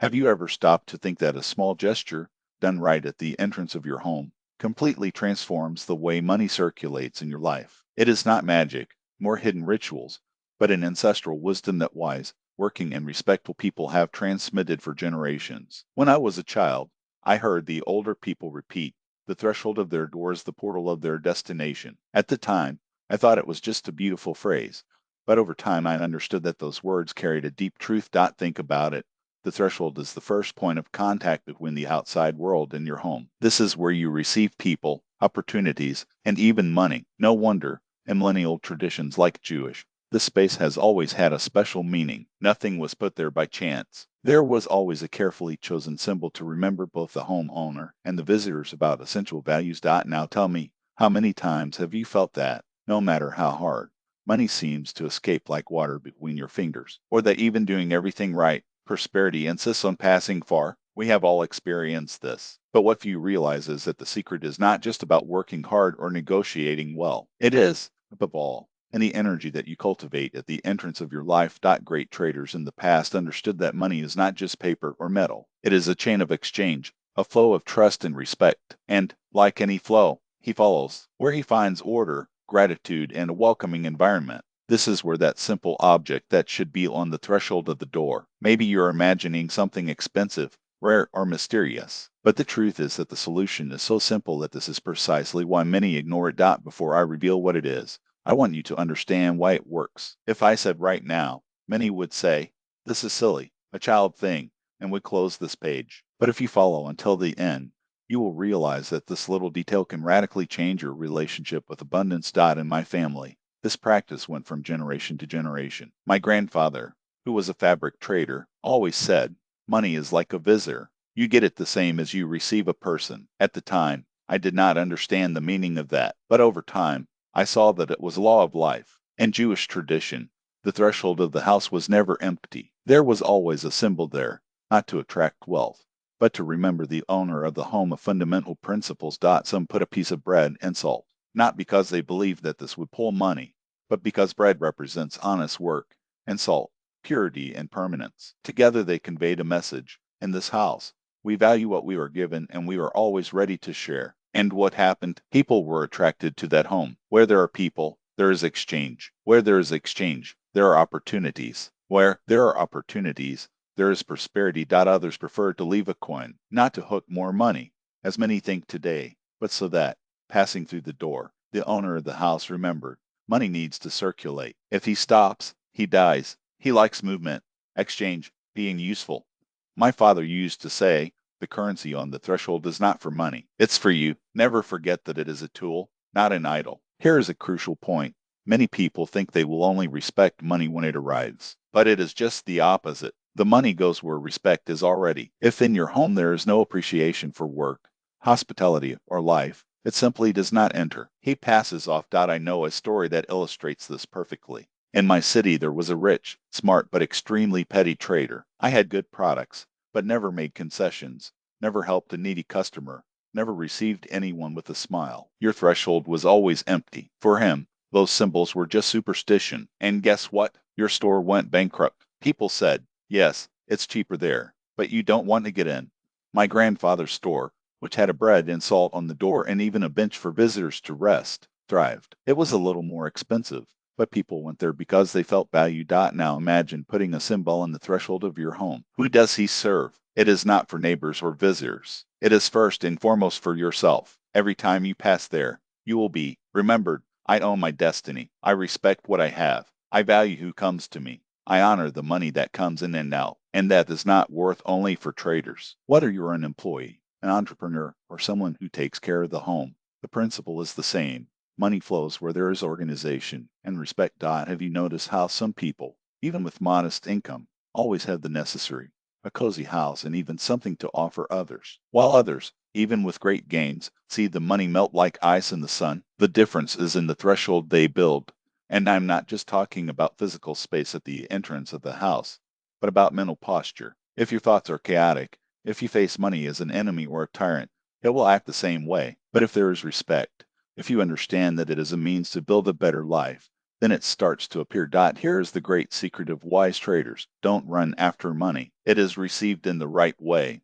Have you ever stopped to think that a small gesture, done right at the entrance of your home, completely transforms the way money circulates in your life? It is not magic, more hidden rituals, but an ancestral wisdom that wise, working, and respectful people have transmitted for generations. When I was a child, I heard the older people repeat, the threshold of their door is the portal of their destination. At the time, I thought it was just a beautiful phrase, but over time I understood that those words carried a deep truth. Think about it. The threshold is the first point of contact between the outside world and your home. This is where you receive people, opportunities, and even money. No wonder, in millennial traditions like Jewish, this space has always had a special meaning. Nothing was put there by chance. There was always a carefully chosen symbol to remember both the homeowner and the visitors about essential values. Now tell me, how many times have you felt that, no matter how hard, money seems to escape like water between your fingers, or that even doing everything right, prosperity insists on passing far? We have all experienced this. But what few realize is that the secret is not just about working hard or negotiating well. It is, above all, in the energy that you cultivate at the entrance of your life. Great traders in the past understood that money is not just paper or metal. It is a chain of exchange, a flow of trust and respect. And, like any flow, he follows where he finds order, gratitude, and a welcoming environment. This is where that simple object that should be on the threshold of the door. Maybe you're imagining something expensive, rare, or mysterious. But the truth is that the solution is so simple that this is precisely why many ignore it. Before I reveal what it is, I want you to understand why it works. If I said right now, many would say, this is silly, a child thing, and would close this page. But if you follow until the end, you will realize that this little detail can radically change your relationship with abundance. In my family, this practice went from generation to generation. My grandfather, who was a fabric trader, always said, money is like a visitor. You get it the same as you receive a person. At the time, I did not understand the meaning of that, but over time, I saw that it was a law of life. In Jewish tradition, the threshold of the house was never empty. There was always a symbol there, not to attract wealth, but to remember the owner of the home of fundamental principles. Some put a piece of bread and salt, not because they believed that this would pull money, but because bread represents honest work, and salt, purity and permanence. Together they conveyed a message. In this house, we value what we are given, and we are always ready to share. And what happened? People were attracted to that home. Where there are people, there is exchange. Where there is exchange, there are opportunities. Where there are opportunities, there is prosperity. Others prefer to leave a coin, not to hook more money, as many think today, but so that, passing through the door, the owner of the house remembered, money needs to circulate. If he stops, he dies. He likes movement, exchange, being useful. My father used to say, the currency on the threshold is not for money. It's for you. Never forget that it is a tool, not an idol. Here is a crucial point. Many people think they will only respect money when it arrives, but it is just the opposite. The money goes where respect is already. If in your home there is no appreciation for work, hospitality, or life, it simply does not enter. He passes off. I know a story that illustrates this perfectly. In my city, there was a rich, smart, but extremely petty trader. I had good products, but never made concessions, never helped a needy customer, never received anyone with a smile. Your threshold was always empty. For him, those symbols were just superstition. And guess what? Your store went bankrupt. People said, yes, it's cheaper there, but you don't want to get in. My grandfather's store, which had a bread and salt on the door and even a bench for visitors to rest, thrived. It was a little more expensive, but people went there because they felt valued. Now imagine putting a symbol on the threshold of your home. Who does he serve? It is not for neighbors or visitors. It is first and foremost for yourself. Every time you pass there, you will be remembered. I own my destiny. I respect what I have. I value who comes to me. I honor the money that comes in and out, and that is not worth only for traders. Whether you're an employee, an entrepreneur, or someone who takes care of the home, the principle is the same. Money flows where there is organization and respect. Have you noticed how some people, even with modest income, always have the necessary, a cozy house, and even something to offer others, while others, even with great gains, see the money melt like ice in the sun? The difference is in the threshold they build. And I'm not just talking about physical space at the entrance of the house, but about mental posture. If your thoughts are chaotic, if you face money as an enemy or a tyrant, it will act the same way. But if there is respect, if you understand that it is a means to build a better life, Then it starts to appear. Here is the great secret of wise traders. Don't run after money. It is received in the right way.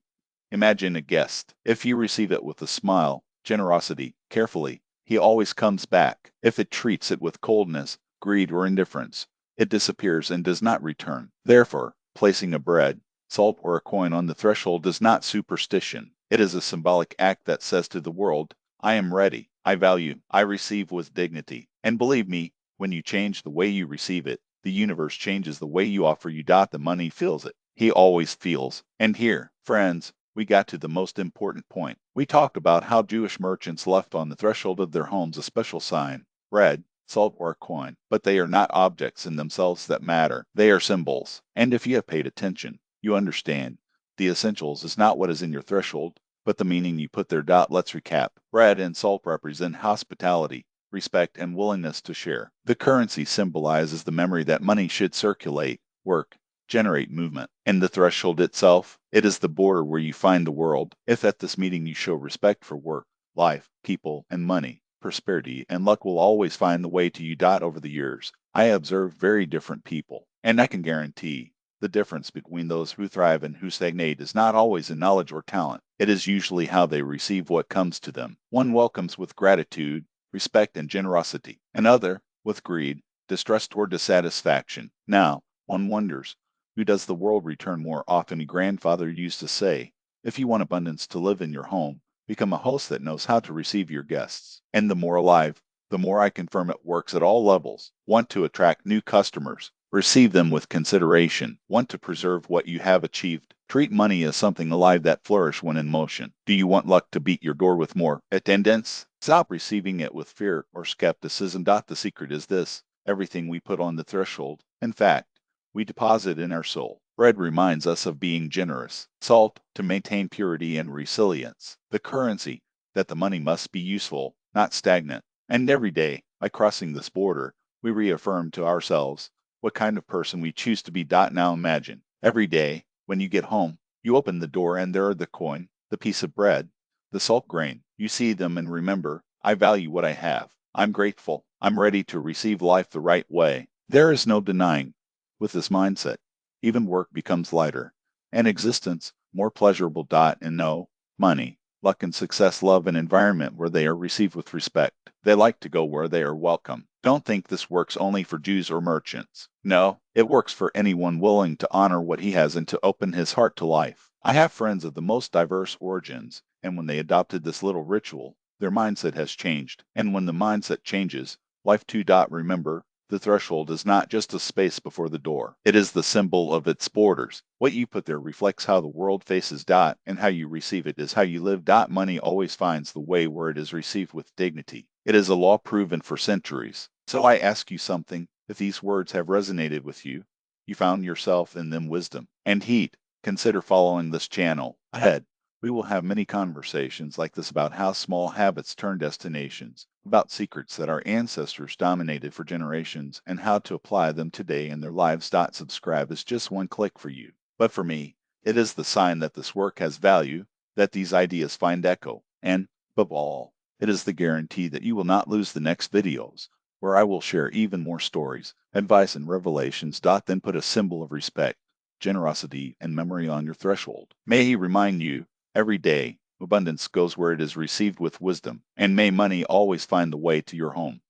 Imagine a guest. If you receive it with a smile, generosity, carefully, he always comes back. If it treats it with coldness, greed, or indifference, it disappears and does not return. Therefore, placing a bread, salt, or a coin on the threshold is not superstition. It is a symbolic act that says to the world, I am ready, I value, I receive with dignity. And believe me, when you change the way you receive it, the universe changes the way you offer. The money feels it. He always feels. And here, friends, we got to the most important point. We talked about how Jewish merchants left on the threshold of their homes a special sign, bread, salt, or a coin. But they are not objects in themselves that matter. They are symbols. And if you have paid attention, you understand. The essentials is not what is in your threshold, but the meaning you put there. Let's recap. Bread and salt represent hospitality, respect, and willingness to share. The currency symbolizes the memory that money should circulate, work, generate movement. And the threshold itself, it is the border where you find the world. If at this meeting you show respect for work, life, people, and money, prosperity and luck will always find the way to you. Over the years, I observe very different people, and I can guarantee the difference between those who thrive and who stagnate is not always in knowledge or talent. It is usually how they receive what comes to them. One welcomes with gratitude, respect, and generosity. Another with greed, distrust, or dissatisfaction. Now, one wonders, who does the world return more often? A grandfather used to say, if you want abundance to live in your home, become a host that knows how to receive your guests. And the more alive, the more I confirm it works at all levels. Want to attract new customers? Receive them with consideration. Want to preserve what you have achieved? Treat money as something alive that flourishes when in motion. Do you want luck to beat your door with more attendance? Stop receiving it with fear or skepticism. The secret is this: everything we put on the threshold, in fact, we deposit in our soul. Bread reminds us of being generous. Salt, to maintain purity and resilience. The currency, that the money must be useful, not stagnant. And every day, by crossing this border, we reaffirm to ourselves what kind of person we choose to be. Now imagine, every day, when you get home, you open the door and there are the coin, the piece of bread, the salt grain. You see them and remember, I value what I have. I'm grateful. I'm ready to receive life the right way. There is no denying. With this mindset, even work becomes lighter, and existence more pleasurable. And no, money, luck, and success love an environment where they are received with respect. They like to go where they are welcome. Don't think this works only for Jews or merchants. No, it works for anyone willing to honor what he has and to open his heart to life. I have friends of the most diverse origins, and when they adopted this little ritual, their mindset has changed. And when the mindset changes, life too. Remember, the threshold is not just a space before the door. It is the symbol of its borders. What you put there reflects how the world faces. And how you receive it is how you live. Money always finds the way where it is received with dignity. It is a law proven for centuries. So I ask you something. If these words have resonated with you, you found yourself in them wisdom and heat, consider following this channel. Ahead, we will have many conversations like this about how small habits turn destinations, about secrets that our ancestors dominated for generations, and how to apply them today in their lives. Subscribe is just one click for you. But for me, it is the sign that this work has value, that these ideas find echo, and, above all, it is the guarantee that you will not lose the next videos, where I will share even more stories, advice, and revelations. Then put a symbol of respect, generosity, and memory on your threshold. May He remind you every day, abundance goes where it is received with wisdom, and may money always find the way to your home.